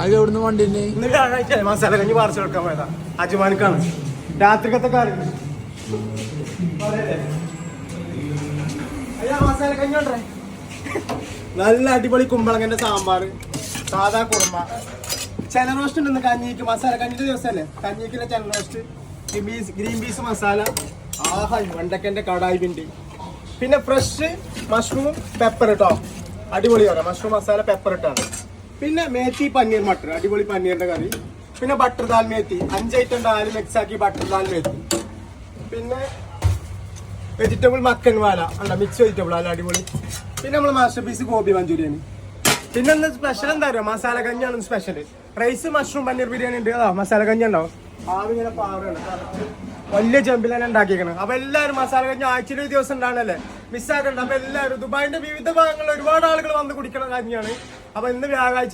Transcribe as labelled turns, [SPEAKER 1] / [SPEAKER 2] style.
[SPEAKER 1] അത് എവിടുന്ന് വണ്ടി
[SPEAKER 2] ഇന്ന് വ്യാഴാഴ്ച മസാല കഞ്ഞി പാർസൽ എടുക്കാൻ പോയതാ അജ്മാനിക്കാണ്. രാത്രിക്കത്തെ കാര്യം മസാല കഞ്ഞി ഉണ്ടേ. നല്ല അടിപൊളി കുമ്പളങ്ങന്റെ സാമ്പാർ, സാധാ കുറുമ, ചെന റോസ്റ്റ് ഉണ്ട് കഞ്ഞിക്ക്. മസാല കഞ്ഞിന്റെ ദിവസമല്ലേ കഞ്ഞിക്കുള്ള ചെന റോസ്റ്റ്, ഗ്രീൻ പീസ് മസാല, ആഹാ വെണ്ടക്കന്റെ കടായി പിണ്ടി, പിന്നെ ഫ്രഷ് മഷ്റൂം പെപ്പർ ഇട്ടോ അടിപൊളിയാണ്. മഷ്റൂം മസാല പെപ്പർ ഇട്ടാണ്. പിന്നെ മേത്തി പനീർ മട്ടർ, അടിപൊളി പനീറിന്റെ കറി. പിന്നെ butter dal methi, 5 item dal mix ആക്കി ബട്ടർ ദാൽ മേത്തി. പിന്നെ വെജിറ്റബിൾ മക്കൻ വാല അല്ല മിക്സ് വെജിറ്റബിൾ അല്ല അടിപൊളി. പിന്നെ നമ്മൾ മാസ്റ്റർ പീസ് ഗോബി മഞ്ചൂരിയൻ. പിന്നെ ഒന്ന് സ്പെഷ്യൽ എന്താ പറയുക, മസാല കഞ്ഞിയാണ് special. Rice mushroom paneer biryani ഉണ്ട്. മസാല കഞ്ഞി ഉണ്ടാവും. ആവിങ്ങനെ പാവാണ്, വലിയ ചെമ്പിലാണ് ഉണ്ടാക്കിയേക്കണം. അപ്പൊ എല്ലാവരും മസാല കഞ്ഞി ആഴ്ചയിൽ ഒരു ദിവസം ഉണ്ടാണല്ലേ, മിസ്സാക്കണ്ട. അപ്പൊ എല്ലാവരും ദുബായിന്റെ വിവിധ ഭാഗങ്ങളിൽ ഒരുപാട് ആളുകൾ വന്ന് കുടിക്കണ കഞ്ഞിയാണ്. അപ്പൊ ഇന്ന് വ്യാഴാഴ്ച